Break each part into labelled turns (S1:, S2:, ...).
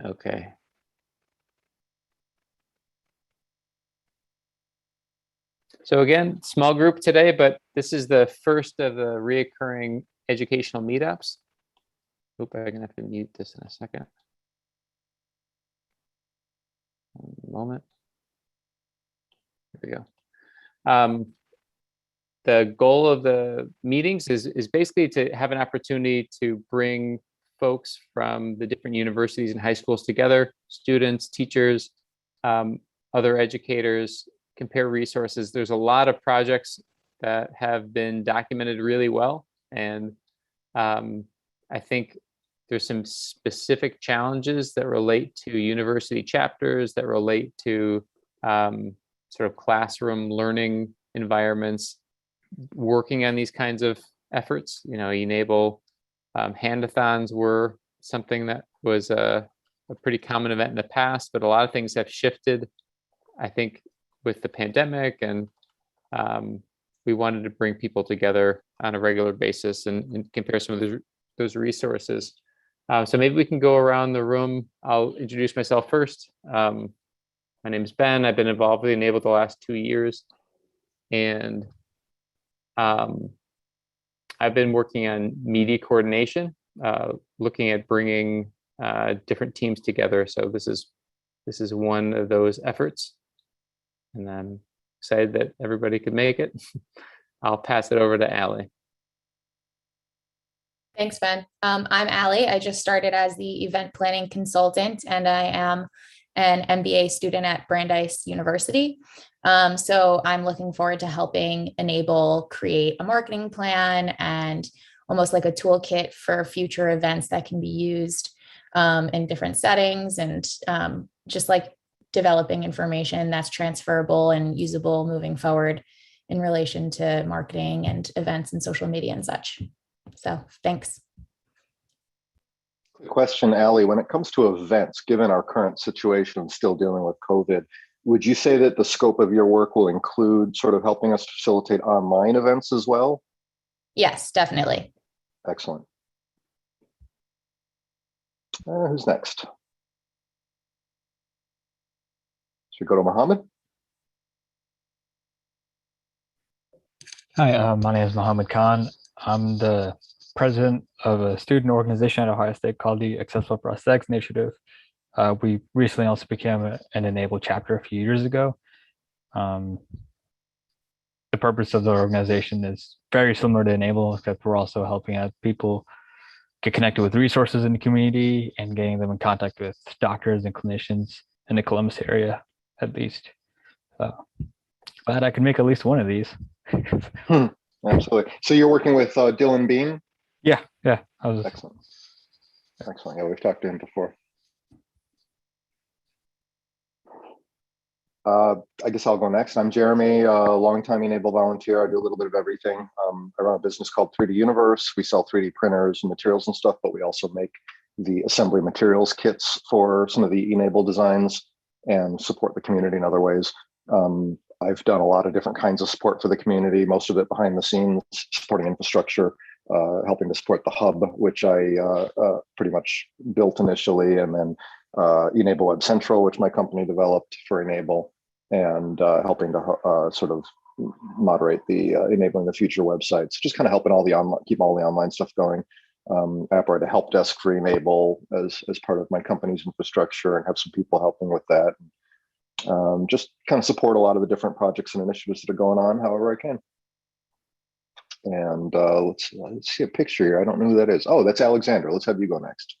S1: Okay. So again, small group today, but this is the first of the reoccurring educational meetups. Hope I'm gonna have to mute this in a second. One moment. Here we go. The goal of the meetings is basically to have an opportunity to bring folks from the different universities and high schools together, students, teachers, other educators, compare resources. There's a lot of projects that have been documented really well. And I think there's some specific challenges that relate to university chapters, that relate to sort of classroom learning environments, working on these kinds of efforts. You know, e-NABLE handathons were something that was a pretty common event in the past, but a lot of things have shifted, I think, with the pandemic, and we wanted to bring people together on a regular basis and compare some of those resources. So maybe we can go around the room. I'll introduce myself first. My name is Ben. I've been involved with e-NABLE the last 2 years, and I've been working on media coordination, looking at bringing different teams together. So this is one of those efforts, and I'm excited that everybody could make it. I'll pass it over to Allie.
S2: Thanks, Ben. I'm Allie. I just started as the event planning consultant, and I am an MBA student at Brandeis University. So I'm looking forward to helping e-NABLE create a marketing plan and almost like a toolkit for future events that can be used in different settings, and just like developing information that's transferable and usable moving forward in relation to marketing and events and social media and such. So thanks.
S3: Quick question, Allie, when it comes to events, given our current situation and still dealing with COVID, would you say that the scope of your work will include sort of helping us facilitate online events as well?
S2: Yes, definitely.
S3: Excellent. Who's next? Should we go to Mohammed?
S4: Hi, my name is Mohammed Khan. I'm the president of a student organization at Ohio State called the Accessible Prosthetics Initiative. We recently also became an e-NABLE chapter a few years ago. The purpose of the organization is very similar to e-NABLE, except we're also helping out people get connected with resources in the community and getting them in contact with doctors and clinicians in the Columbus area, at least. Glad I could make at least one of these.
S3: Absolutely. So you're working with Dylan Bean?
S4: Yeah.
S3: Excellent. Excellent. Yeah, we've talked to him before. I guess I'll go next. I'm Jeremy, a longtime e-NABLE volunteer. I do a little bit of everything. I run a business called 3D Universe. We sell 3D printers and materials and stuff, but we also make the assembly materials kits for some of the e-NABLE designs and support the community in other ways. I've done a lot of different kinds of support for the community, most of it behind the scenes, supporting infrastructure, helping to support the hub, which I pretty much built initially, and then e-NABLE Web Central, which my company developed for e-NABLE, and helping to sort of moderate the Enabling the Future websites, just kind of helping all the keep all the online stuff going. I operate a help desk for e-NABLE as part of my company's infrastructure, and have some people helping with that. Just kind of support a lot of the different projects and initiatives that are going on however I can. And let's see a picture here. I don't know who that is. Oh, that's Alexander. Let's have you go next.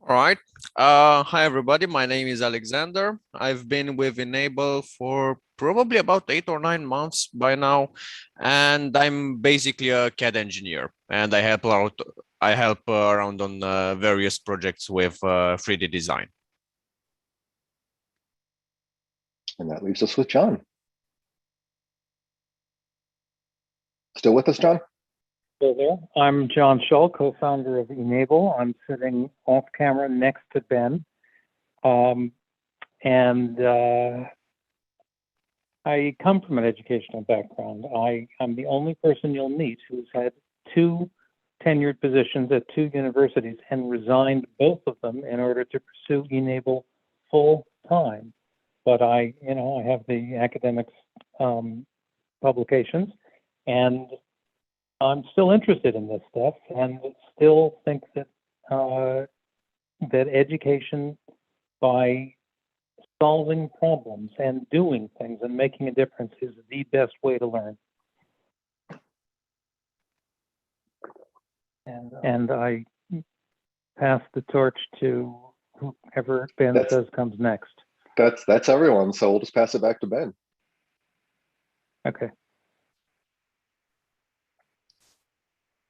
S5: All right. Hi, everybody. My name is Alexander. I've been with e-NABLE for probably about 8 or 9 months by now, and I'm basically a CAD engineer, and I help around on various projects with 3D design.
S3: And that leaves us with John. Still with us, John?
S6: Still there. I'm John Shull, co-founder of e-NABLE. I'm sitting off camera next to Ben. I come from an educational background. I'm the only person you'll meet who's had 2 tenured positions at 2 universities and resigned both of them in order to pursue e-NABLE full time. But I have the academics publications, and I'm still interested in this stuff, and still think that that education by solving problems and doing things and making a difference is the best way to learn. And I pass the torch to whoever Ben says comes next.
S3: That's everyone. So we'll just pass it back to Ben.
S6: Okay.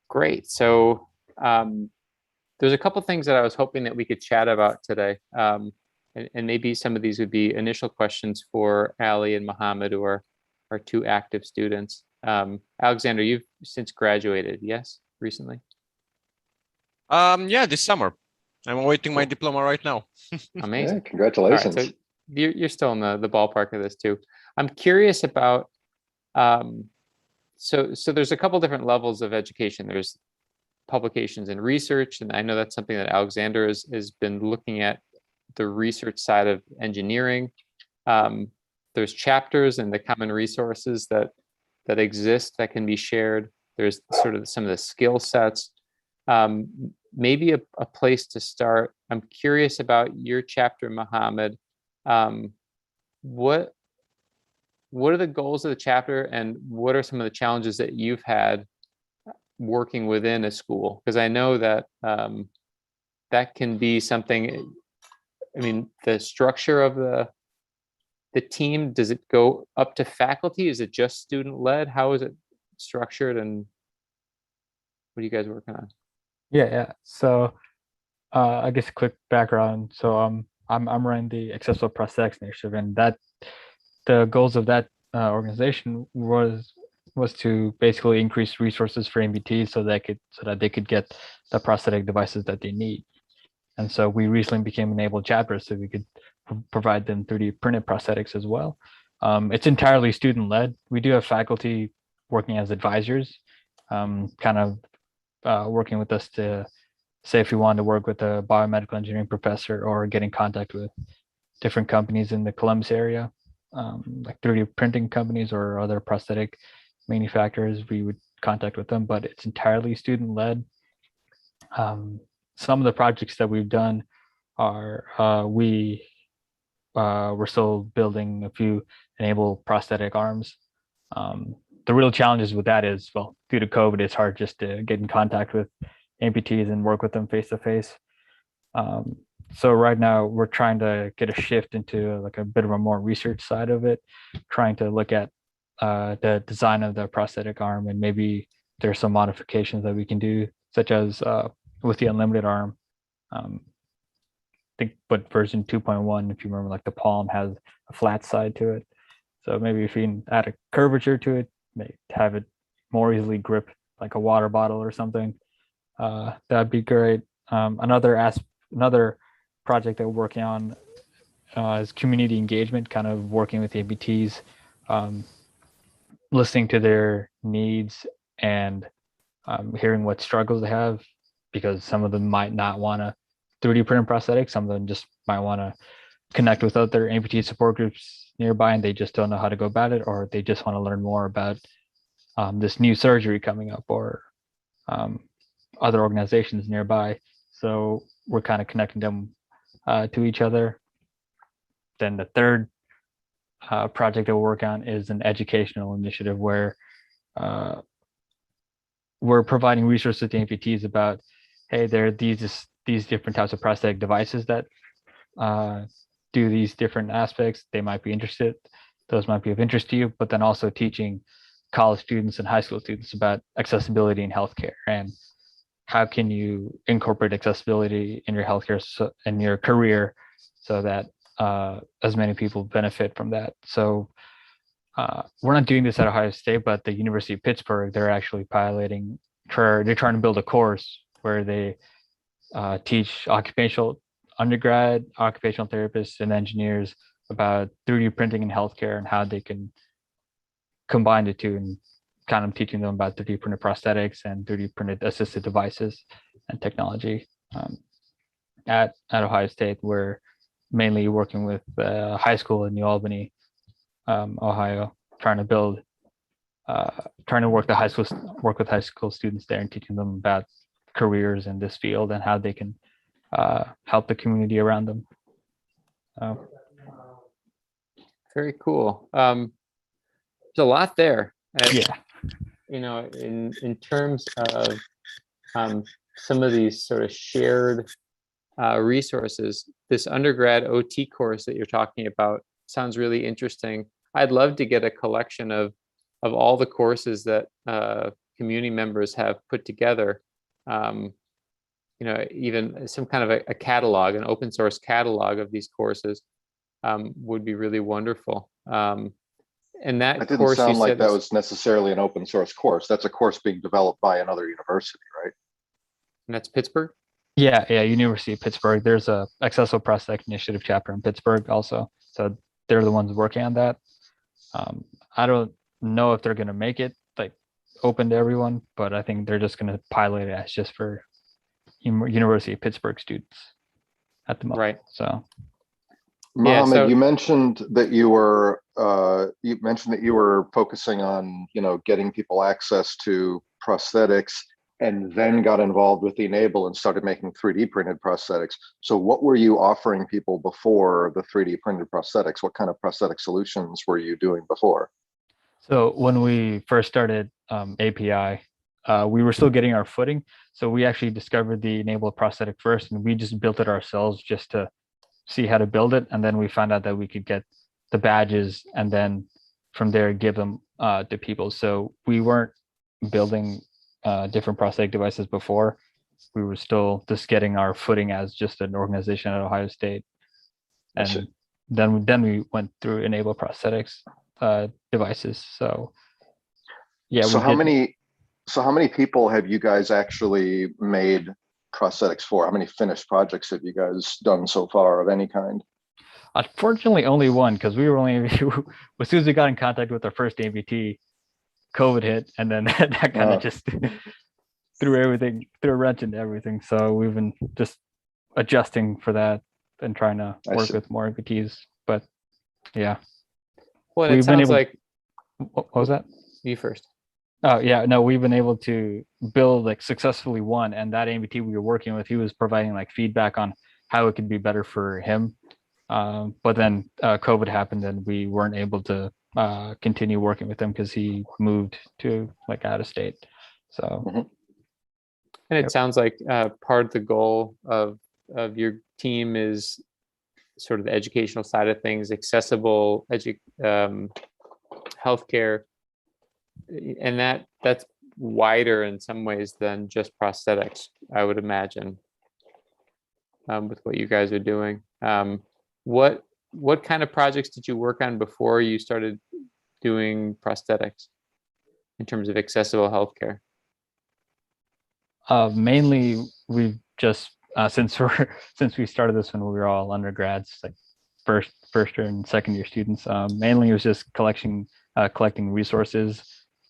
S1: Great. So there's a couple things that I was hoping that we could chat about today. And maybe some of these would be initial questions for Ali and Mohammed, who are our 2 active students. Alexander, you've since graduated, yes, recently?
S5: Yeah, this summer. I'm awaiting my diploma right now.
S1: Amazing.
S3: Yeah, congratulations.
S1: All right, so you're still in the ballpark of this too. I'm curious about, so there's a couple different levels of education. There's publications and research, and I know that's something that Alexander has been looking at, the research side of engineering. There's chapters and the common resources that exist that can be shared. There's sort of some of the skill sets. Maybe a place to start. I'm curious about your chapter, Mohammed. What are the goals of the chapter, and what are some of the challenges that you've had working within a school? Because I know that that can be something. I mean, the structure of the team, does it go up to faculty? Is it just student led? How is it structured, and what are you guys working on?
S4: Yeah. So I guess a quick background. So I'm running the Accessible Prosthetics initiative, and that the goals of that organization was to basically increase resources for amputees so that they could get the prosthetic devices that they need. And so we recently became an e-NABLE chapter, so we could provide them 3D printed prosthetics as well. It's entirely student led. We do have faculty working as advisors, kind of working with us to say if we wanted to work with a biomedical engineering professor or get in contact with different companies in the Columbus area, like 3D printing companies or other prosthetic manufacturers, we would contact with them, but it's entirely student led. Some of the projects that we've done are we're still building a few e-NABLE prosthetic arms. The real challenges with that is, well, due to COVID, it's hard just to get in contact with amputees and work with them face to face. So right now we're trying to get a shift into like a bit of a more research side of it, trying to look at the design of the prosthetic arm, and maybe there's some modifications that we can do, such as with the unlimited arm. I think, but version 2.1, if you remember, like the palm has a flat side to it. So maybe if you can add a curvature to it, maybe have it more easily grip like a water bottle or something, that'd be great. Another project that we're working on is community engagement, kind of working with the amputees, listening to their needs and hearing what struggles they have, because some of them might not want to 3D print prosthetics. Some of them just might want to connect with other amputee support groups nearby, and they just don't know how to go about it, or they just want to learn more about this new surgery coming up, or other organizations nearby. So we're kind of connecting them to each other. Then the third project that we're working on is an educational initiative where we're providing resources to amputees about, hey, there are these different types of prosthetic devices that do these different aspects. They might be interested. Those might be of interest to you, but then also teaching college students and high school students about accessibility in healthcare, and how can you incorporate accessibility in your healthcare in your career so that as many people benefit from that. So we're not doing this at Ohio State, but the University of Pittsburgh, they're actually piloting, they're trying to build a course where they teach undergrad occupational therapists and engineers about 3D printing in healthcare and how they can combine the two and kind of teaching them about 3D printed prosthetics and 3D printed assisted devices and technology. At Ohio State, we're mainly working with high school in New Albany, Ohio, trying to work with high school students there and teaching them about careers in this field and how they can help the community around them.
S1: Very cool. There's a lot there.
S4: Yeah.
S1: You know, in terms of some of these sort of shared resources, this undergrad OT course that you're talking about sounds really interesting. I'd love to get a collection of all the courses that community members have put together. You know, even some kind of a catalog, an open source catalog of these courses would be really wonderful. And that
S3: didn't
S1: course
S3: sound
S1: you
S3: like
S1: said
S3: that was necessarily an open source course. That's a course being developed by another university, right?
S1: and that's Pittsburgh.
S4: Yeah, University of Pittsburgh. There's a Accessible Prosthetic Initiative chapter in Pittsburgh also. So they're the ones working on that. I don't know if they're going to make it like open to everyone, but I think they're just going to pilot it as just for University of Pittsburgh students at the moment.
S1: Right.
S4: So,
S3: Mohammed,
S1: so-
S3: you mentioned that you were focusing on, you know, getting people access to prosthetics, and then got involved with e-NABLE and started making 3D printed prosthetics. So what were you offering people before the 3D printed prosthetics? What kind of prosthetic solutions were you doing before?
S4: So when we first started API, we were still getting our footing. So we actually discovered the e-NABLE prosthetic first, and we just built it ourselves just to see how to build it. And then we found out that we could get the badges and then from there give them to people. So we weren't building different prosthetic devices before. We were still just getting our footing as just an organization at Ohio State. And then we went through e-NABLE prosthetics devices. So yeah.
S3: So how many people have you guys actually made prosthetics for? How many finished projects have you guys done so far of any kind?
S4: Unfortunately, only one, because we were only as soon as we got in contact with our first ABT, COVID hit, and then that kind of just threw a wrench into everything. So we've been just adjusting for that and trying to work with more ABTs. But yeah.
S1: Well, it sounds like.
S4: What was that?
S1: You first.
S4: Oh yeah, no, we've been able to build like successfully one, and that ABT we were working with, he was providing like feedback on how it could be better for him. But then COVID happened and we weren't able to continue working with him because he moved to like out of state. So.
S1: And it sounds like part of the goal of your team is sort of the educational side of things, accessible healthcare, and that's wider in some ways than just prosthetics, I would imagine, with what you guys are doing. What kind of projects did you work on before you started doing prosthetics in terms of accessible healthcare?
S4: Mainly, we've just since we started this when we were all undergrads, like first year and second year students. Mainly, it was just collecting resources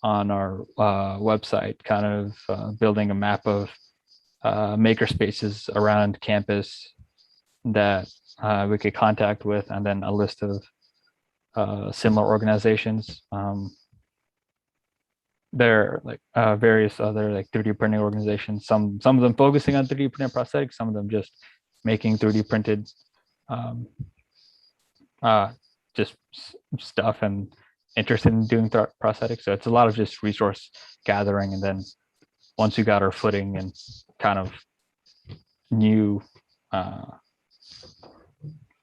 S4: on our website, kind of building a map of maker spaces around campus that we could contact with, and then a list of similar organizations. There are like various other like 3D printing organizations, some of them focusing on 3D printed prosthetics, some of them just making 3D printed just stuff and interested in doing prosthetics. So it's a lot of just resource gathering, and then once we got our footing and kind of knew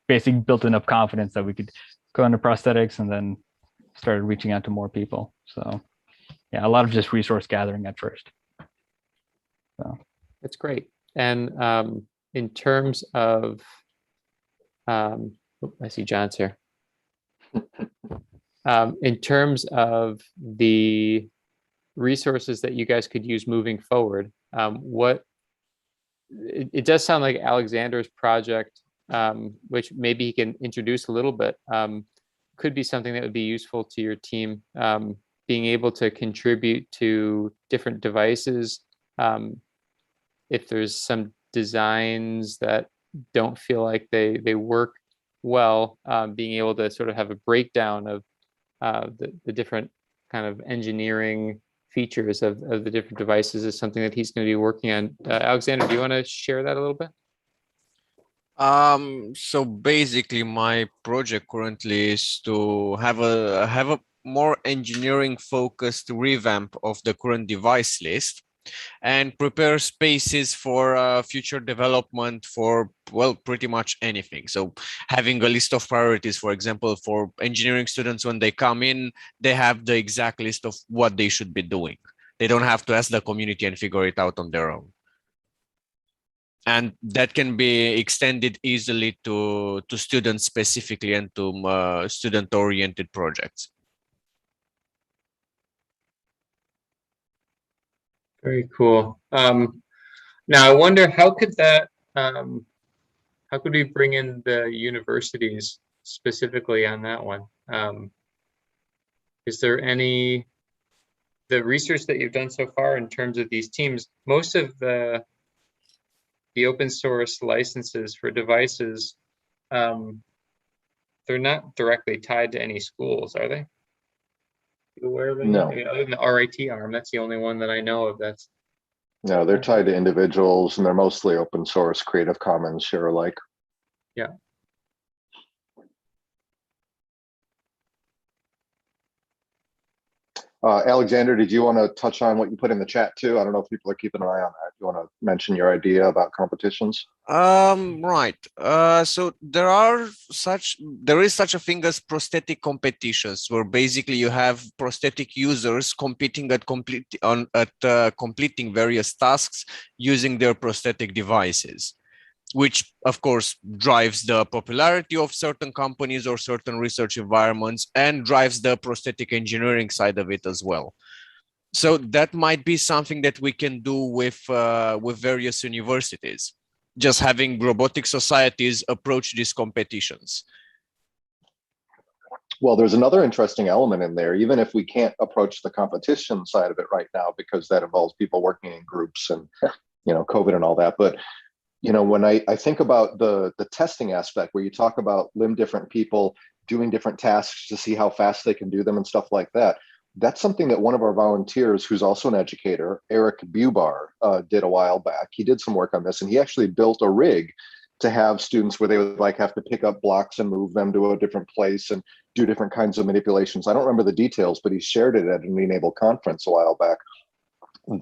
S4: basically built enough confidence that we could go into prosthetics, and then started reaching out to more people. So yeah, a lot of just resource gathering at first. So
S1: that's great. And in terms of, I see John's here. In terms of the resources that you guys could use moving forward, it does sound like Alexander's project, which maybe he can introduce a little bit, could be something that would be useful to your team. being able to contribute to different devices. If there's some designs that don't feel like they work well, being able to sort of have a breakdown of the different kind of engineering features of the different devices is something that he's going to be working on. Alexander, do you want to share that a little bit?
S5: So basically my project currently is to have a more engineering focused revamp of the current device list and prepare spaces for future development for, well, pretty much anything. So having a list of priorities, for example, for engineering students, when they come in, they have the exact list of what they should be doing. They don't have to ask the community and figure it out on their own. And that can be extended easily to students specifically and to student-oriented projects.
S1: Very cool. Now I wonder how could that how could we bring in the universities specifically on that one? Is there any the research that you've done so far in terms of these teams? Most of the open source licenses for devices, they're not directly tied to any schools, are they? You aware of any?
S3: No.
S1: I mean, other than the RIT arm, that's the only one that I know of. That's
S3: No, they're tied to individuals, and they're mostly open source, Creative Commons, share alike.
S1: yeah.
S3: Alexander, did you want to touch on what you put in the chat too? I don't know if people are keeping an eye on that. You want to mention your idea about competitions?
S5: Right. So there is such a thing as prosthetic competitions, where basically you have prosthetic users competing at completing various tasks using their prosthetic devices, which of course drives the popularity of certain companies or certain research environments and drives the prosthetic engineering side of it as well. So that might be something that we can do with various universities, just having robotic societies approach these competitions.
S3: Well, there's another interesting element in there, even if we can't approach the competition side of it right now, because that involves people working in groups and, you know, COVID and all that. But, you know, when I think about the testing aspect, where you talk about limb different people doing different tasks to see how fast they can do them and stuff like that, that's something that one of our volunteers, who's also an educator, Eric Bubar, did a while back. He did some work on this, and he actually built a rig to have students where they would like have to pick up blocks and move them to a different place and do different kinds of manipulations. I don't remember the details, but he shared it at an e-NABLE conference a while back.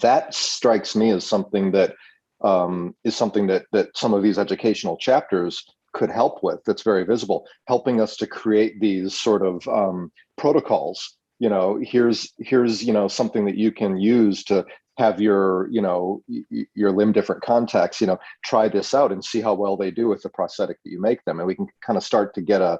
S3: That strikes me as something that is something that some of these educational chapters could help with. That's very visible, helping us to create these sort of protocols. You know, here's you know, something that you can use to have your, you know, your limb different contacts, you know, try this out and see how well they do with the prosthetic that you make them. And we can kind of start to get a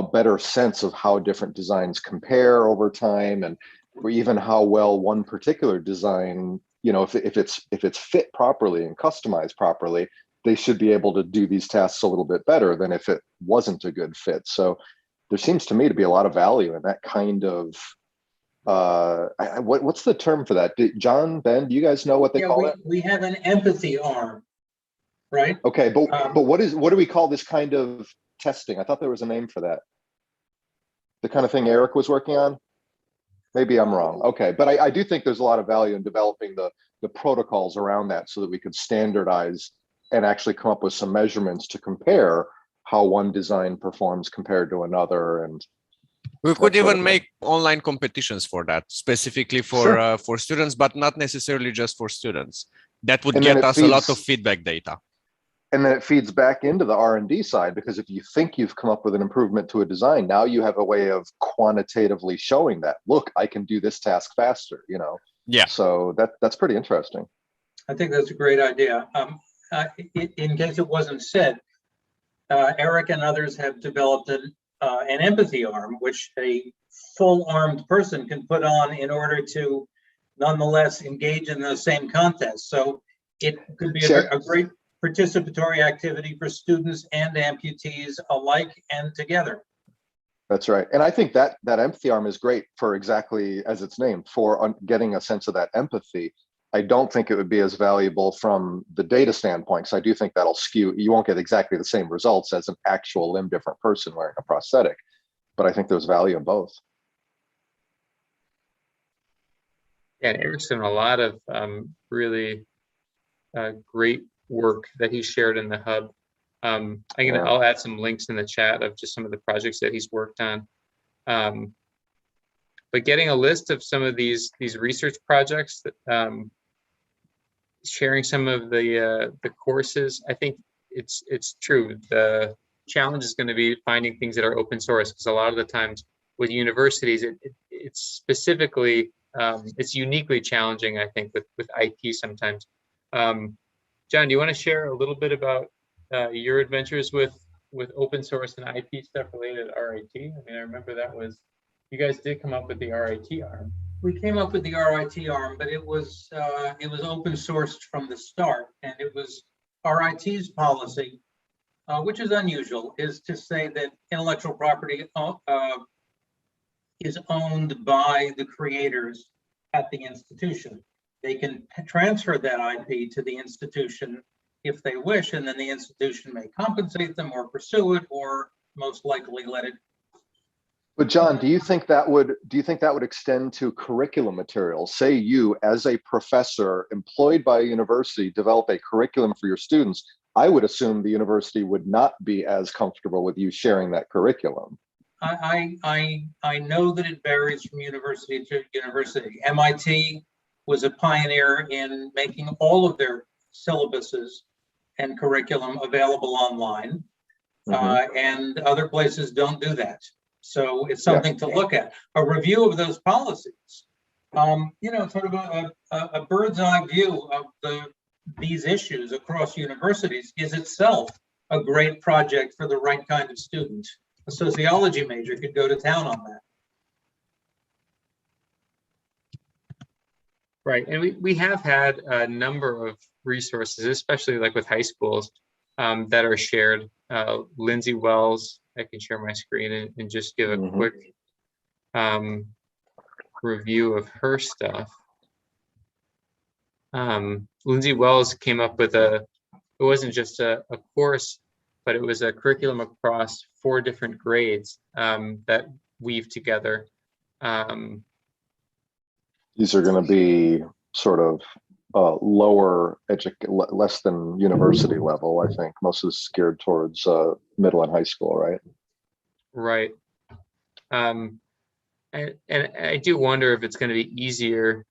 S3: better sense of how different designs compare over time, and or even how well one particular design, you know, if it's fit properly and customized properly, they should be able to do these tasks a little bit better than if it wasn't a good fit. So there seems to me to be a lot of value in that kind of, what's the term for that? John, Ben, do you guys know what they call it?
S7: We have an empathy arm, right?
S3: Okay, but what do we call this kind of testing? I thought there was a name for that. The kind of thing Eric was working on? Maybe I'm wrong. Okay, but I do think there's a lot of value in developing the protocols around that so that we could standardize and actually come up with some measurements to compare how one design performs compared to another. And
S5: we could even make online competitions for that, specifically for for students, but not necessarily just for students. That would get us a lot of feedback data.
S3: And then it feeds back into the R&D side, because if you think you've come up with an improvement to a design, now you have a way of quantitatively showing that, look, I can do this task faster, you know?
S5: Yeah.
S3: So that's pretty interesting.
S7: I think that's a great idea. In case it wasn't said, Eric and others have developed an empathy arm, which a full-armed person can put on in order to nonetheless engage in the same contest. So it could be a great participatory activity for students and amputees alike and together.
S3: That's right. And I think that empathy arm is great for exactly as it's named, for getting a sense of that empathy. I don't think it would be as valuable from the data standpoint, because I do think that'll skew. You won't get exactly the same results as an actual limb different person wearing a prosthetic, but I think there's value in both.
S1: Yeah, Eric's done a lot of really great work that he shared in the hub. I'll add some links in the chat of just some of the projects that he's worked on. But getting a list of some of these research projects, sharing some of the courses, I think it's true. The challenge is going to be finding things that are open source, because a lot of the times with universities, it's specifically it's uniquely challenging, I think, with IT sometimes. John, do you want to share a little bit about your adventures with open source and IP stuff related to RIT? I mean, I remember you guys did come up with the RIT arm.
S7: We came up with the RIT arm, but it was open sourced from the start, and it was RIT's policy, which is unusual, is to say that intellectual property is owned by the creators at the institution. They can transfer that IP to the institution if they wish, and then the institution may compensate them or pursue it, or most likely let it.
S3: But John, do you think that would extend to curriculum materials? Say you, as a professor employed by a university, develop a curriculum for your students. I would assume the university would not be as comfortable with you sharing that curriculum.
S7: I know that it varies from university to university. MIT was a pioneer in making all of their syllabuses and curriculum available online, and other places don't do that. So it's something to look at. A review of those policies, sort of a bird's eye view of these issues across universities is itself a great project for the right kind of student. A sociology major could go to town on that.
S1: Right, and we have had a number of resources, especially like with high schools, that are shared. Lindsay Wells, I can share my screen and just give a quick review of her stuff. Lindsay Wells came up with it wasn't just a course, but it was a curriculum across 4 different grades that weave together.
S3: These are going to be sort of less than university level. I think most of this is geared towards middle and high school, right?
S1: Right. And I do wonder if it's going to be easier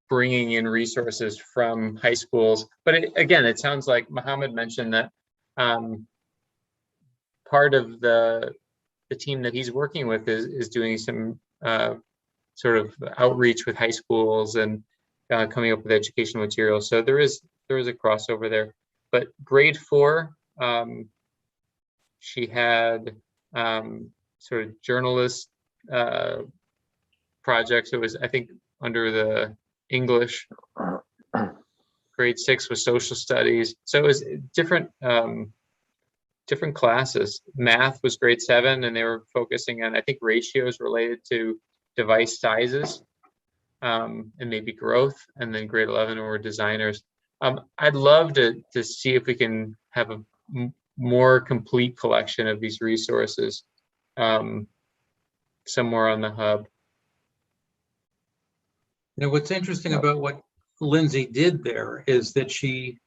S1: bringing in resources from high schools. But again, it sounds like Mohammed mentioned that part of the team that he's working with is doing some sort of outreach with high schools and coming up with educational materials. So there is a crossover there. But grade 4, she had sort of journalist projects. It was, I think, under the English. Grade 6 was social studies. So it was different classes. Math was grade 7, and they were focusing on, I think, ratios related to device sizes and maybe growth. And then grade 11 were designers. I'd love to see if we can have a more complete collection of these resources somewhere on the hub.
S7: What's interesting about what Lindsay did there is that she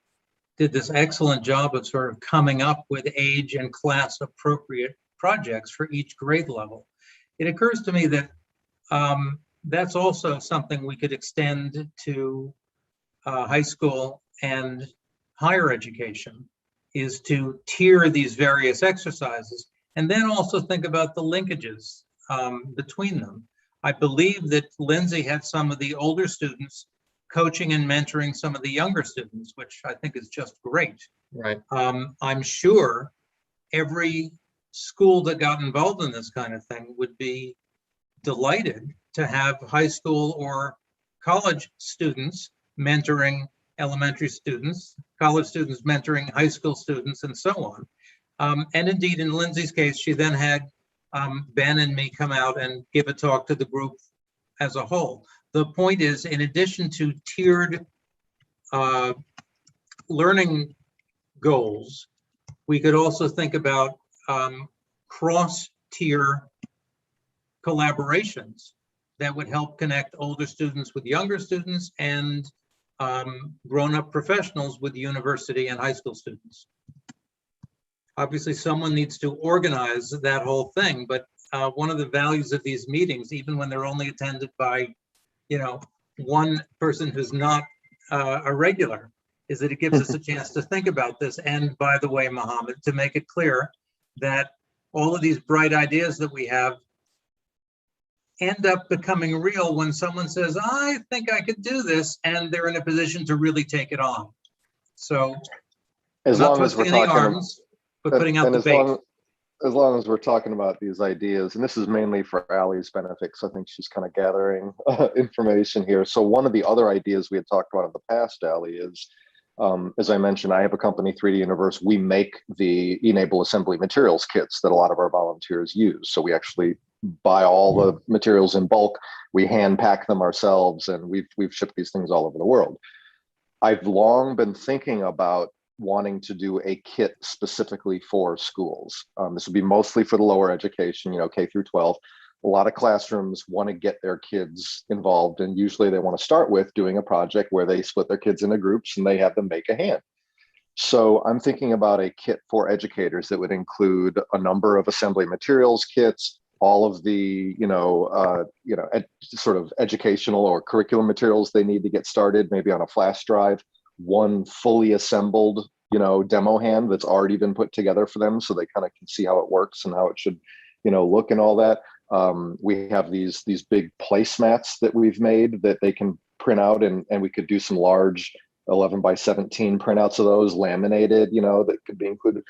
S7: did this excellent job of sort of coming up with age and class appropriate projects for each grade level. It occurs to me that that's also something we could extend to high school and higher education, is to tier these various exercises and then also think about the linkages between them. I believe that Lindsay had some of the older students coaching and mentoring some of the younger students, which I think is just great.
S1: Right.
S7: I'm sure every school that got involved in this kind of thing would be delighted to have high school or college students mentoring elementary students, college students mentoring high school students, and so on. And indeed, in Lindsay's case, she then had Ben and me come out and give a talk to the group as a whole. The point is, in addition to tiered learning goals, we could also think about cross-tier collaborations that would help connect older students with younger students and grown-up professionals with university and high school students. Obviously, someone needs to organize that whole thing, but one of the values of these meetings, even when they're only attended by, one person who's not a regular, is that it gives us a chance to think about this. And by the way, Mohammed, to make it clear that all of these bright ideas that we have end up becoming real when someone says, I think I could do this, and they're in a position to really take it on. So
S3: as long as we're talking
S7: arms, but putting out the bait.
S3: As long as we're talking about these ideas, and this is mainly for Allie's benefit, because I think she's kind of gathering information here. So one of the other ideas we had talked about in the past, Allie, is, as I mentioned, I have a company, 3D Universe. We make the e-NABLE assembly materials kits that a lot of our volunteers use. So we actually buy all the materials in bulk. We hand pack them ourselves, and we've shipped these things all over the world. I've long been thinking about wanting to do a kit specifically for schools. This would be mostly for the lower education, K through 12. A lot of classrooms want to get their kids involved, and usually they want to start with doing a project where they split their kids into groups and they have them make a hand. So I'm thinking about a kit for educators that would include a number of assembly materials kits, all of the, sort of educational or curriculum materials they need to get started, maybe on a flash drive, one fully assembled, demo hand that's already been put together for them, so they kind of can see how it works and how it should, look and all that. We have these big placemats that we've made that they can print out, and we could do some large 11 by 17 printouts of those laminated, that could be included.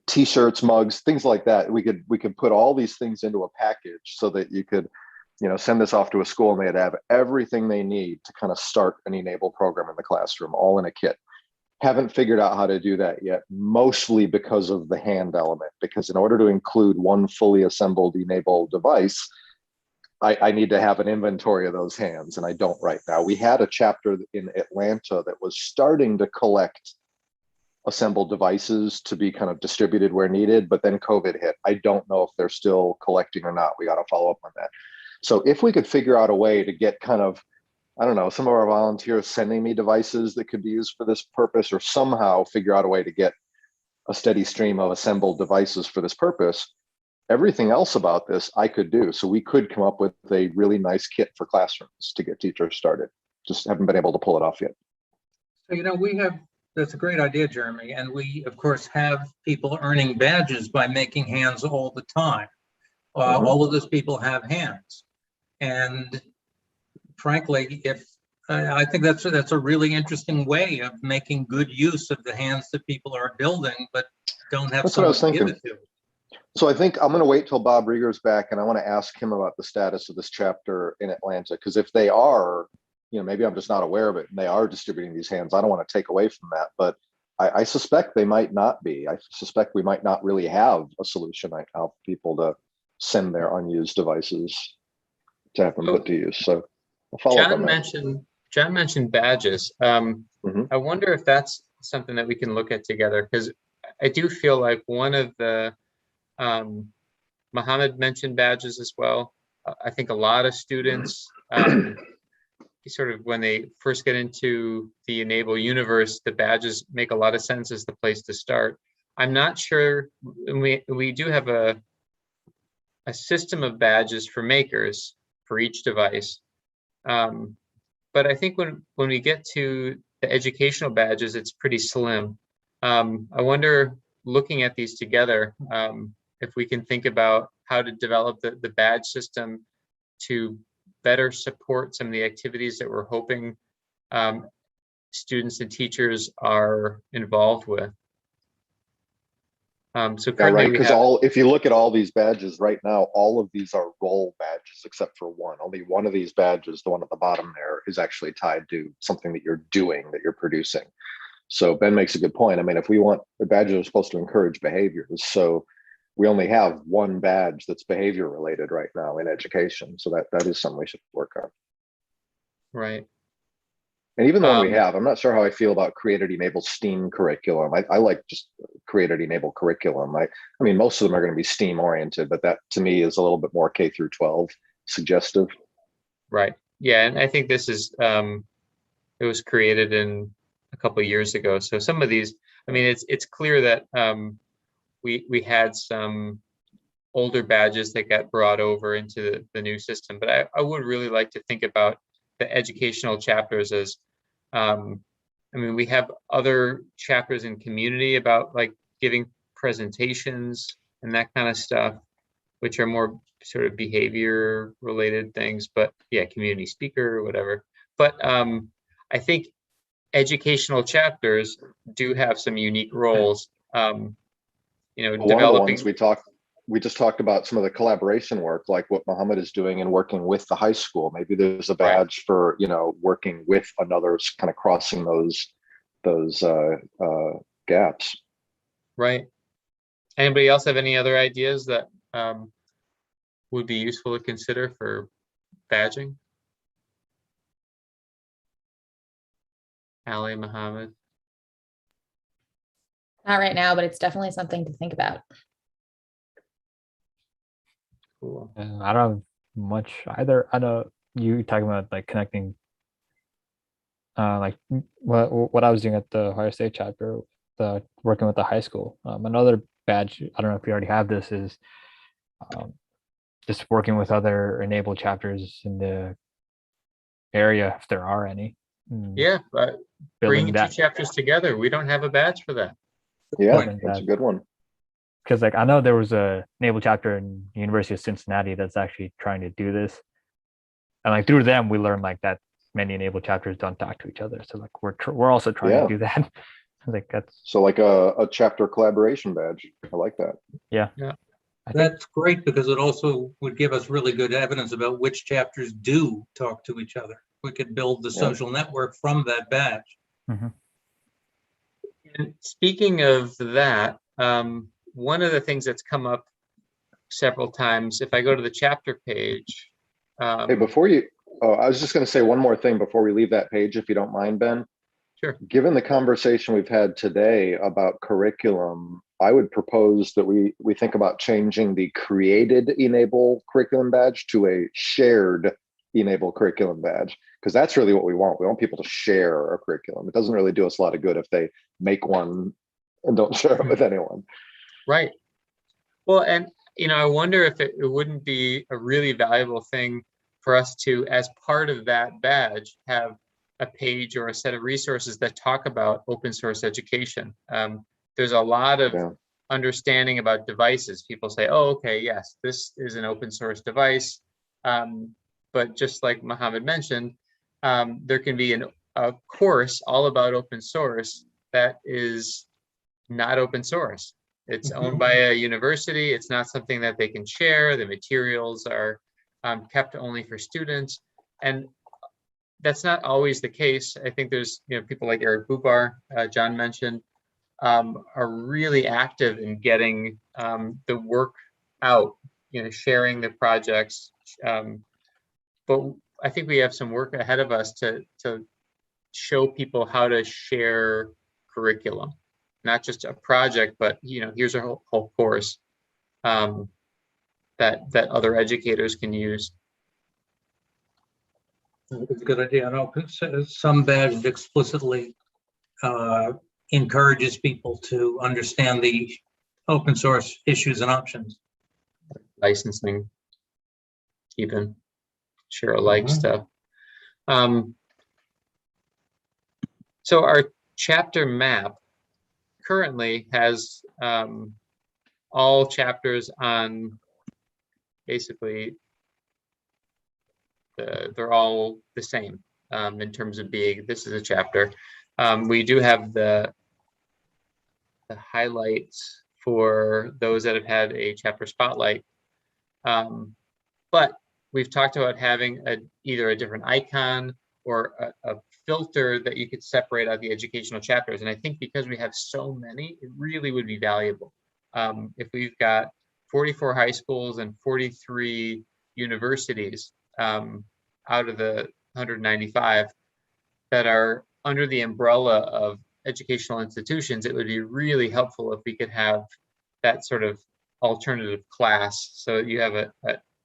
S3: T-shirts, mugs, things like that. We could put all these things into a package so that you could, send this off to a school and they'd have everything they need to kind of start an e-NABLE program in the classroom, all in a kit. Haven't figured out how to do that yet, mostly because of the hand element, because in order to include one fully assembled e-NABLE device, I need to have an inventory of those hands, and I don't right now. We had a chapter in Atlanta that was starting to collect assembled devices to be kind of distributed where needed, but then COVID hit. I don't know if they're still collecting or not. We got to follow up on that. So if we could figure out a way to get kind of, I don't know, some of our volunteers sending me devices that could be used for this purpose, or somehow figure out a way to get a steady stream of assembled devices for this purpose, everything else about this I could do. So we could come up with a really nice kit for classrooms to get teachers started. Just haven't been able to pull it off yet.
S7: So, that's a great idea, Jeremy. And we, of course, have people earning badges by making hands all the time. All of those people have hands. And frankly, I think that's a really interesting way of making good use of the hands that people are building, but don't have someone to give it to.
S3: So I think I'm going to wait till Bob Rieger's back, and I want to ask him about the status of this chapter in Atlanta, because if they are, maybe I'm just not aware of it, and they are distributing these hands, I don't want to take away from that, but I suspect they might not be. I suspect we might not really have a solution right now for people to send their unused devices to have them put to use. So I'll follow up on that.
S1: John mentioned badges. I wonder if that's something that we can look at together, because I do feel like one of the, Mohammed mentioned badges as well. I think a lot of students, sort of when they first get into the e-NABLE universe, the badges make a lot of sense as the place to start. I'm not sure, we do have a system of badges for makers for each device. But I think when we get to the educational badges, it's pretty slim. I wonder, looking at these together, if we can think about how to develop the badge system to better support some of the activities that we're hoping students and teachers are involved with. So currently,
S3: because if you look at all these badges right now, all of these are role badges except for one. Only one of these badges, the one at the bottom there, is actually tied to something that you're doing, that you're producing. So Ben makes a good point. I mean, if we want, the badges are supposed to encourage behaviors. So we only have one badge that's behavior related right now in education. So that is something we should work on.
S1: Right.
S3: And even the one we have, I'm not sure how I feel about created enabled STEAM curriculum. I like just created enabled curriculum. I mean, most of them are going to be STEAM oriented, but that to me is a little bit more K through 12 suggestive.
S1: Right. Yeah. And I think this is, it was created in a couple of years ago. So some of these, I mean, it's clear that we had some older badges that got brought over into the new system, but I would really like to think about the educational chapters as, I mean, we have other chapters in community about like giving presentations and that kind of stuff, which are more sort of behavior related things, but yeah, community speaker or whatever. But I think educational chapters do have some unique roles. You know,
S3: One of the
S1: developing.
S3: ones we just talked about some of the collaboration work, like what Mohammed is doing and working with the high school. Maybe there's a badge for, you know, working with another, kind of crossing those gaps.
S1: Right. Anybody else have any other ideas that would be useful to consider for badging? Ali, Mohammed?
S2: Not right now, but it's definitely something to think about.
S1: Cool.
S4: I don't have much either. I know you talking about like connecting, like what I was doing at the Ohio State chapter, working with the high school. Another badge, I don't know if you already have this, is just working with other enabled chapters in the area, if there are any.
S1: Yeah, but bringing two chapters together. We don't have a badge for that.
S3: Yeah, that's a good one.
S4: Because like I know there was a enabled chapter in University of Cincinnati that's actually trying to do this, and like through them we learned like that many enabled chapters don't talk to each other. So like we're also trying to do that. Like that's
S3: so like a chapter collaboration badge. I like that.
S4: Yeah.
S7: That's great because it also would give us really good evidence about which chapters do talk to each other. We could build the social network from that badge.
S4: Mm-hmm.
S1: And speaking of that, one of the things that's come up several times, if I go to the chapter page.
S3: Hey, before you, I was just going to say one more thing before we leave that page, if you don't mind, Ben.
S1: Sure.
S3: Given the conversation we've had today about curriculum, I would propose that we think about changing the created enable curriculum badge to a shared enable curriculum badge, because that's really what we want. We want people to share a curriculum. It doesn't really do us a lot of good if they make one and don't share it with anyone.
S1: Right. Well, and you know, I wonder if it wouldn't be a really valuable thing for us to, as part of that badge, have a page or a set of resources that talk about open source education. There's a lot of understanding about devices. People say, oh, okay, yes, this is an open source device. But just like Mohammed mentioned, there can be a course all about open source that is not open source. It's owned by a university. It's not something that they can share. The materials are kept only for students. And that's not always the case. I think there's, you know, people like Eric Bubar, John mentioned, are really active in getting the work out, you know, sharing the projects. But I think we have some work ahead of us to show people how to share curriculum, not just a project, but, you know, here's a whole course that other educators can use.
S7: It's a good idea. I know some badge explicitly encourages people to understand the open source issues and options.
S1: Licensing, even share alike stuff. So our chapter map currently has all chapters on basically they're all the same in terms of being, this is a chapter. We do have the highlights for those that have had a chapter spotlight, but we've talked about having either a different icon or a filter that you could separate out the educational chapters. And I think because we have so many, it really would be valuable. If we've got 44 high schools and 43 universities out of the 195 that are under the umbrella of educational institutions, it would be really helpful if we could have that sort of alternative class. So you have a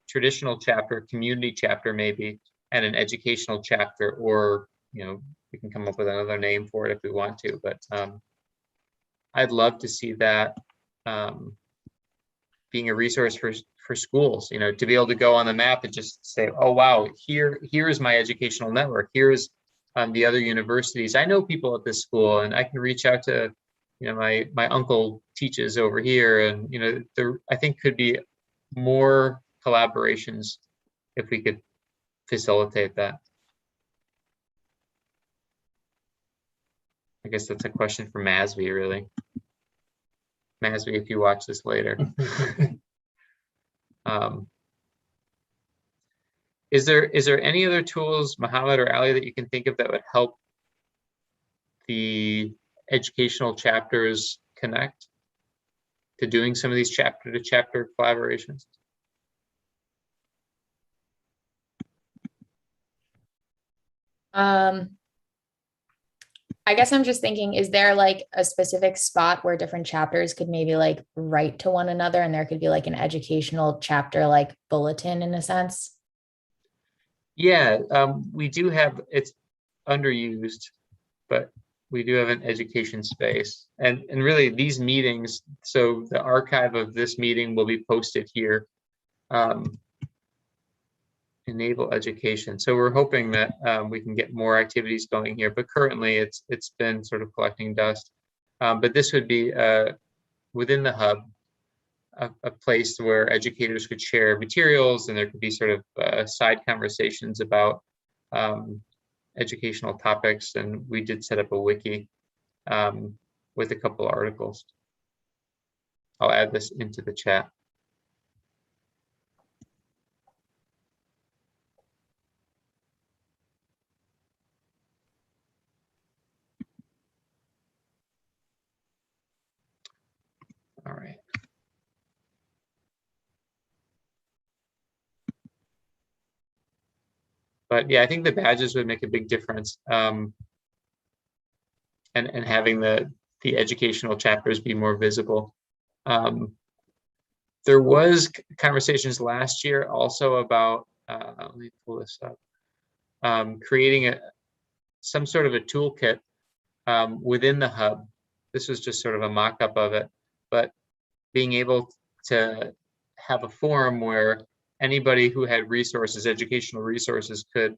S1: traditional chapter, community chapter maybe, and an educational chapter, or we can come up with another name for it if we want to, but I'd love to see that being a resource for schools, to be able to go on the map and just say, oh wow, here is my educational network, here's the other universities. I know people at this school, and I can reach out to my uncle teaches over here, and there I think could be more collaborations if we could facilitate that. I guess that's a question for Masvi, really. Masvi, if you watch this later. Is there any other tools, Mohammed or Ali, that you can think of that would help the educational chapters connect to doing some of these chapter to chapter collaborations?
S2: I guess I'm just thinking, is there like a specific spot where different chapters could maybe like write to one another, and there could be like an educational chapter like bulletin in a sense?
S1: Yeah, we do have, it's underused, but we do have an education space. And really these meetings, so the archive of this meeting will be posted here. Enable education. So we're hoping that we can get more activities going here, but currently it's been sort of collecting dust. But this would be within the hub, a place where educators could share materials, and there could be sort of side conversations about educational topics. And we did set up a wiki with a couple of articles. I'll add this into the chat. All right. But yeah, I think the badges would make a big difference. And having the educational chapters be more visible. There was conversations last year also about, let me pull this up, creating some sort of a toolkit within the hub. This was just sort of a mock-up of it, but being able to have a forum where anybody who had resources, educational resources, could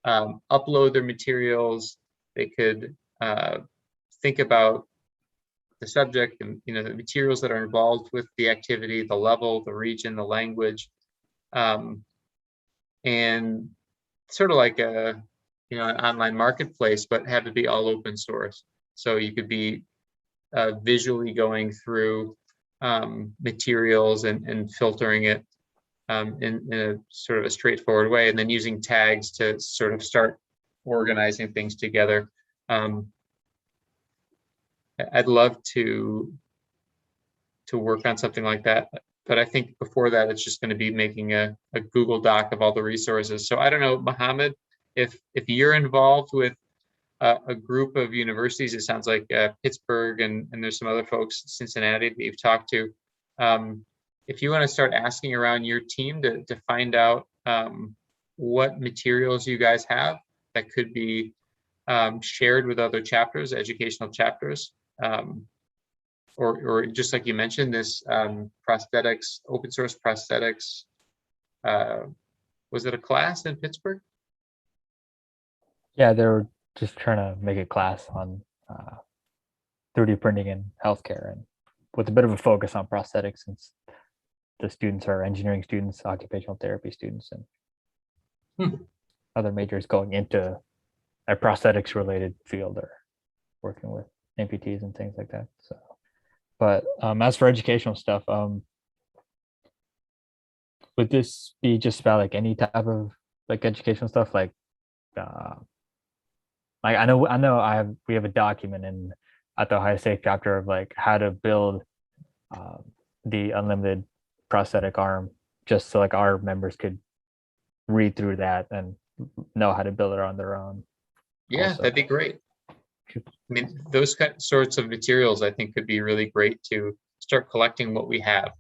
S1: upload their materials. They could think about the subject and the materials that are involved with the activity, the level, the region, the language, and sort of like a an online marketplace, but have it be all open source. So you could be visually going through materials and filtering it in a sort of a straightforward way, and then using tags to sort of start organizing things together. I'd love to work on something like that, but I think before that, it's just going to be making a Google Doc of all the resources. So I don't know, Mohammed, if you're involved with a group of universities, it sounds like Pittsburgh and there's some other folks, Cincinnati, that you've talked to. If you want to start asking around your team to find out what materials you guys have that could be shared with other chapters, educational chapters, or just like you mentioned, this prosthetics, open source prosthetics, was it a class in Pittsburgh?
S4: Yeah, they were just trying to make a class on 3D printing in healthcare, and with a bit of a focus on prosthetics, since the students are engineering students, occupational therapy students, and other majors going into a prosthetics related field or working with amputees and things like that. So, but as for educational stuff, would this be just about like any type of like educational stuff, like like we have a document at the Ohio State chapter of like how to build the unlimited prosthetic arm, just so like our members could read through that and know how to build it on their own.
S1: Yeah,
S4: also.
S1: that'd be great. I mean, those sorts of materials I think could be really great to start collecting what we have.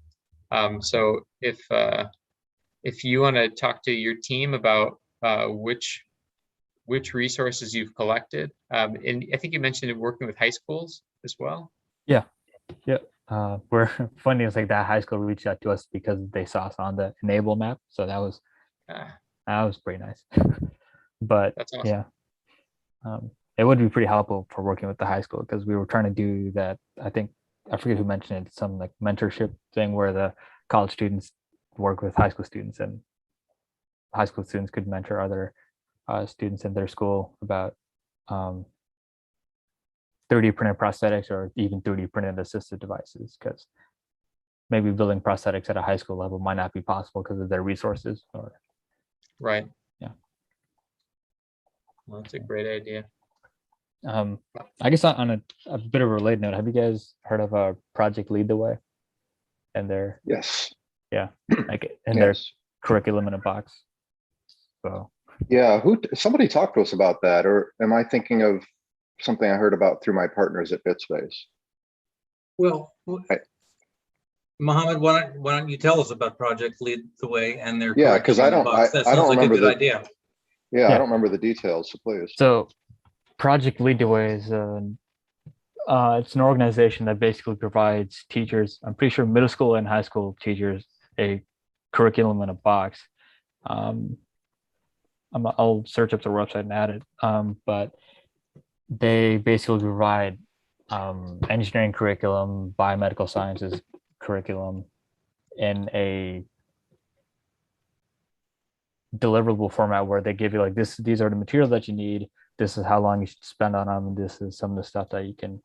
S1: So if you want to talk to your team about which resources you've collected, and I think you mentioned it working with high schools as well.
S4: Yeah. We're funny. It's like that high school reached out to us because they saw us on the e-NABLE map. So that was pretty nice. But
S1: That's awesome.
S4: Yeah, it would be pretty helpful for working with the high school, because we were trying to do that. I forget who mentioned it, some like mentorship thing where the college students work with high school students, and high school students could mentor other students in their school about 3D printed prosthetics or even 3D printed assistive devices, because maybe building prosthetics at a high school level might not be possible because of their resources. Or
S1: right.
S4: Yeah.
S1: Well, that's a great idea.
S4: I guess on a bit of a related note, have you guys heard of Project Lead the Way? And their
S3: Yes.
S4: Yeah, like in
S3: Yes.
S4: their curriculum in a box. So
S3: Yeah, somebody talked to us about that, or am I thinking of something I heard about through my partners at BitSpace?
S7: Well, Mohammed, why don't you tell us about Project Lead the Way and their
S3: Yeah, because I
S7: curriculum
S3: don't
S7: box? That
S3: I don't
S7: sounds like a
S3: remember
S7: good idea.
S3: Yeah,
S4: Yeah.
S3: I don't remember the details, so please.
S4: So Project Lead the Way is it's an organization that basically provides teachers, I'm pretty sure middle school and high school teachers, a curriculum in a box. I'll search up their website and add it. But they basically provide engineering curriculum, biomedical sciences curriculum in a deliverable format where they give you like these are the materials that you need. This is how long you should spend on them. And this is some of the stuff that you can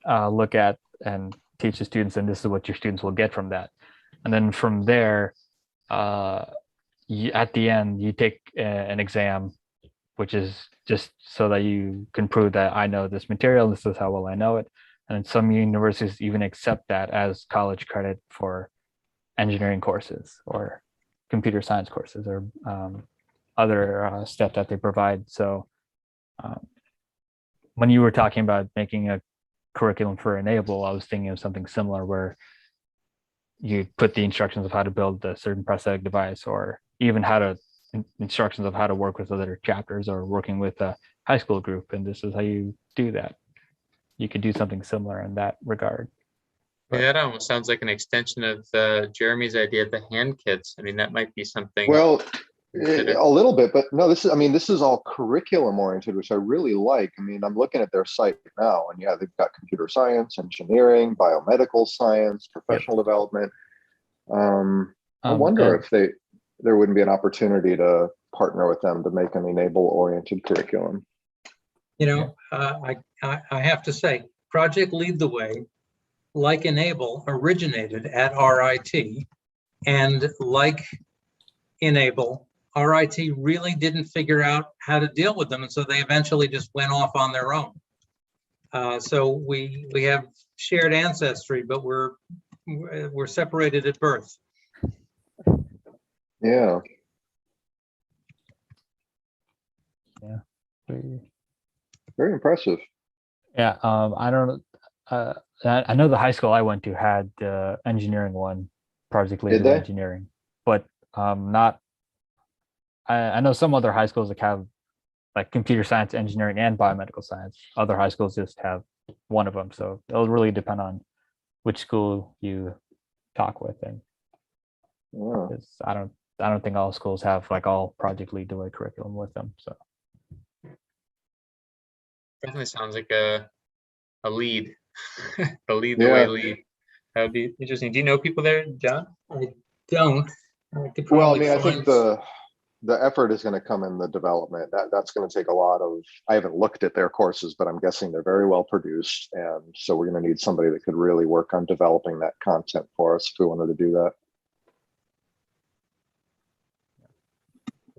S4: look at and teach the students. And this is what your students will get from that. And then from there, at the end, you take an exam, which is just so that you can prove that I know this material. This is how well I know it. And some universities even accept that as college credit for engineering courses or computer science courses or other stuff that they provide. So when you were talking about making a curriculum for e-NABLE, I was thinking of something similar where you put the instructions of how to build a certain prosthetic device, or even instructions of how to work with other chapters or working with a high school group. And this is how you do that. You could do something similar in that regard.
S1: Yeah, that almost sounds like an extension of Jeremy's idea of the hand kits. I mean, that might be something.
S3: Well, a little bit, but no, this is all curriculum oriented, which I really like. I mean, I'm looking at their site now, and yeah, they've got computer science, engineering, biomedical science, professional development. I wonder if there wouldn't be an opportunity to partner with them to make an e-NABLE oriented curriculum.
S7: You know, I have to say, Project Lead the Way, like e-NABLE, originated at RIT, and like e-NABLE, RIT really didn't figure out how to deal with them, and so they eventually just went off on their own. So we have shared ancestry, but we're separated at birth.
S3: Yeah.
S4: Yeah.
S3: Very impressive.
S4: Yeah. I don't I know the high school I went to had the engineering one, Project Lead the Way engineering, but not. I know some other high schools that have like computer science, engineering, and biomedical science. Other high schools just have one of them. So it'll really depend on which school you talk with. And I don't think all schools have like all Project Lead the Way curriculum with them. So
S1: Definitely sounds like a lead, the Lead the Way lead. That would be interesting. Do you know people there, John?
S7: I don't.
S3: Well, I mean, I think the effort is going to come in the development. That's going to take a lot of. I haven't looked at their courses, but I'm guessing they're very well produced, and so we're going to need somebody that could really work on developing that content for us if we wanted to do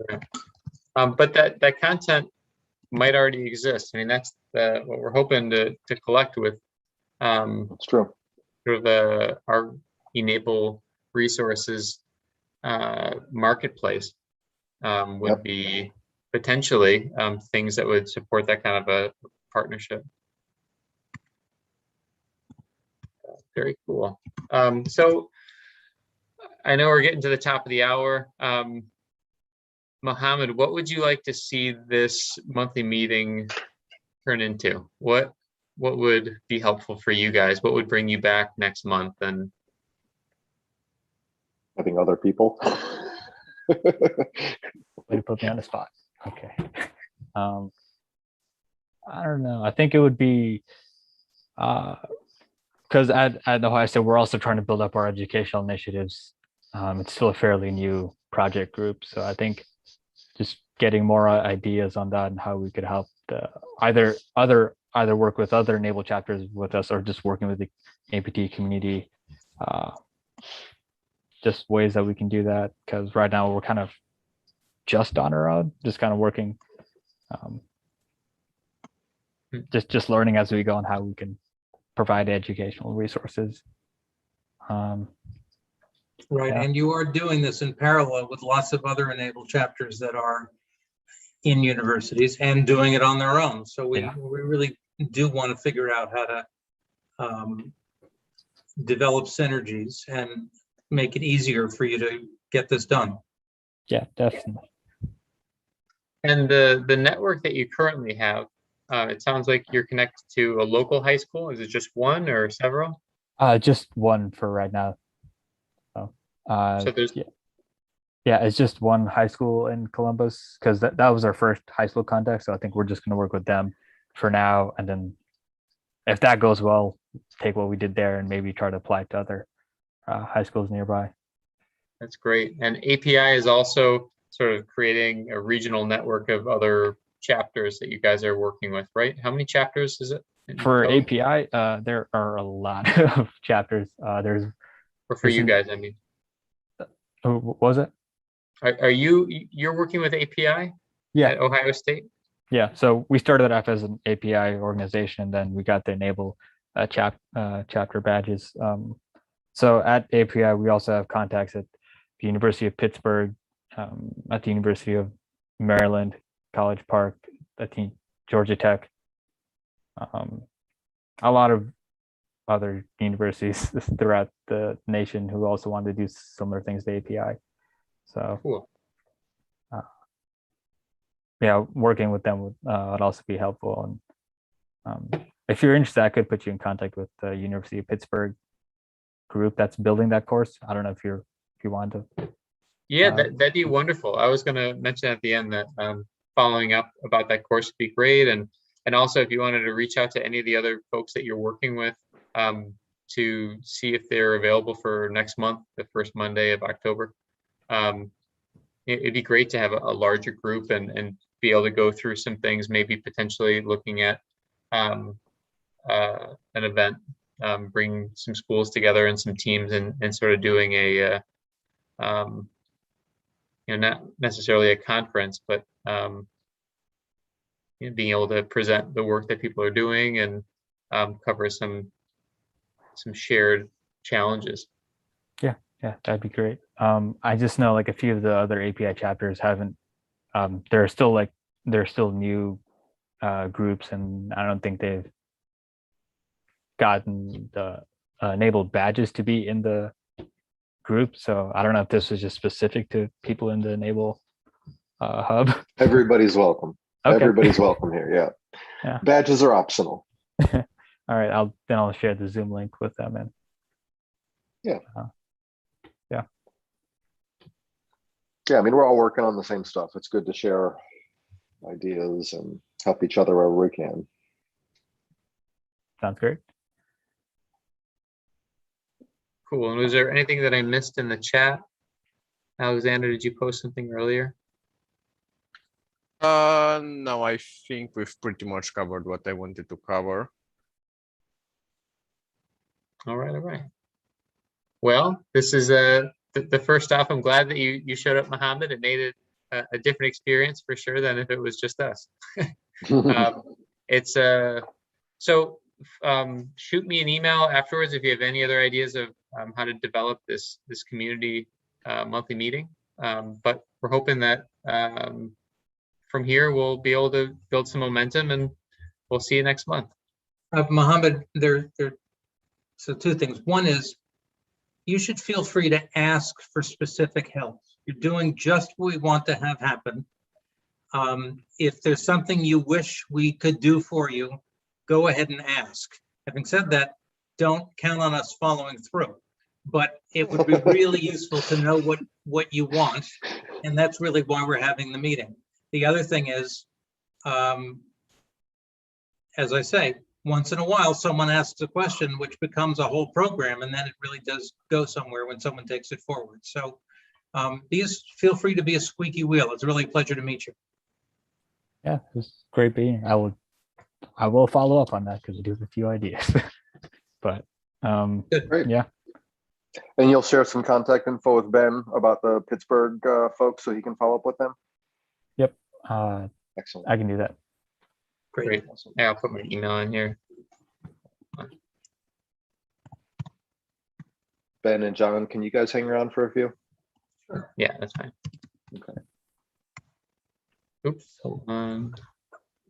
S3: that.
S1: But that content might already exist. I mean, that's what we're hoping to collect with
S3: That's true.
S1: sort of our e-NABLE resources marketplace would
S3: Yep.
S1: be potentially things that would support that kind of a partnership. Very cool. So I know we're getting to the top of the hour. Mohammed, what would you like to see this monthly meeting turn into? What would be helpful for you guys? What would bring you back next month? And
S3: Having other people.
S4: Way to put me on the spot. Okay. I don't know. I think it would be because at Ohio State, we're also trying to build up our educational initiatives. It's still a fairly new project group, so I think just getting more ideas on that and how we could help either work with other e-NABLE chapters with us or just working with the APT community. Just ways that we can do that, because right now we're kind of just on our own, just kind of working, just learning as we go on how we can provide educational resources.
S7: Right,
S4: Yeah.
S7: and you are doing this in parallel with lots of other e-NABLE chapters that are in universities and doing it on their own. So we really do want to figure out how to develop synergies and make it easier for you to get this done.
S4: Yeah, definitely.
S1: And the network that you currently have, it sounds like you're connected to a local high school. Is it just one or several?
S4: Just one for right now.
S1: So there's
S4: yeah, it's just one high school in Columbus, because that was our first high school contact. So I think we're just going to work with them for now, and then if that goes well, take what we did there and maybe try to apply it to other high schools nearby.
S1: That's great. And API is also sort of creating a regional network of other chapters that you guys are working with, right? How many chapters is it?
S4: For
S1: total?
S4: API, there are a lot of chapters. There's
S1: Or for you guys, I mean.
S4: what was it?
S1: Are you're working with API at Ohio State?
S4: Yeah, so we started off as an API organization, and then we got the e-NABLE chapter badges. So at API, we also have contacts at the University of Pittsburgh, at the University of Maryland, College Park, at the Georgia Tech, a lot of other universities throughout the nation who also want to do similar things to API. So
S1: cool.
S4: Yeah, working with them would also be helpful. And if you're interested, I could put you in contact with the University of Pittsburgh group that's building that course. I don't know if you want to.
S1: Yeah, that'd be wonderful. I was going to mention at the end that following up about that course would be great. And also, if you wanted to reach out to any of the other folks that you're working with to see if they're available for next month, the first Monday of October, it'd be great to have a larger group and be able to go through some things, maybe potentially looking at an event, bring some schools together and some teams and sort of doing a, not necessarily a conference, but being able to present the work that people are doing and cover some shared challenges.
S4: Yeah, that'd be great. I just know like a few of the other API chapters haven't. They're still new groups, and I don't think they've gotten the enabled badges to be in the group. So I don't know if this was just specific to people in the e-NABLE hub.
S3: Everybody's welcome.
S4: Okay.
S3: Everybody's welcome here. Yeah. Badges are optional.
S4: All right. I'll share the Zoom link with them. And
S3: yeah, I mean, we're all working on the same stuff. It's good to share ideas and help each other wherever we can.
S4: Sounds great.
S1: Cool. And was there anything that I missed in the chat? Alexander, did you post something earlier?
S5: No, I think we've pretty much covered what I wanted to cover.
S1: All right. Well, this is the first off. I'm glad that you showed up, Mohammed. It made it a different experience for sure than if it was just us. It's shoot me an email afterwards if you have any other ideas of how to develop this community monthly meeting. But we're hoping that from here we'll be able to build some momentum, and we'll see you next month.
S7: Mohammed, so two things. One is you should feel free to ask for specific help. You're doing just what we want to have happen. If there's something you wish we could do for you, go ahead and ask. Having said that, don't count on us following through. But it would be really useful to know what you want, and that's really why we're having the meeting. The other thing is, as I say, once in a while, someone asks a question which becomes a whole program, and then it really does go somewhere when someone takes it forward. So feel free to be a squeaky wheel. It's really a pleasure to meet you.
S4: Yeah, it was great being. I will follow up on that because I do have a few ideas. But
S3: Great.
S4: yeah.
S3: And you'll share some contact info with Ben about the Pittsburgh folks so he can follow up with them?
S4: Yep.
S3: Excellent.
S4: I can do that.
S1: Great.
S3: Awesome.
S1: Yeah, I'll put my email in here.
S3: Ben and John, can you guys hang around for a few?
S1: Sure. Yeah, that's fine.
S3: Okay.
S1: Oops.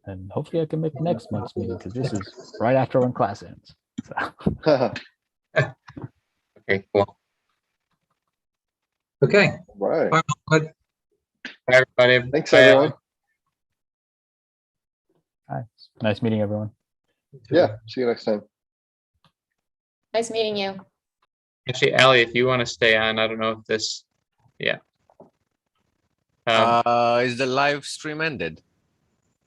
S4: And hopefully I can make next month's meeting because this is right after when class ends. So.
S1: Okay, cool.
S7: Okay.
S3: Right.
S7: Bye, Mohammed.
S1: Bye, everybody.
S3: Thanks,
S1: Bye,
S3: everyone.
S4: Hi. Nice meeting everyone.
S3: Yeah. See you next time.
S2: Nice meeting you.
S1: Actually, Allie, if you want to stay on, I don't know if this, yeah.
S5: Is the live stream ended?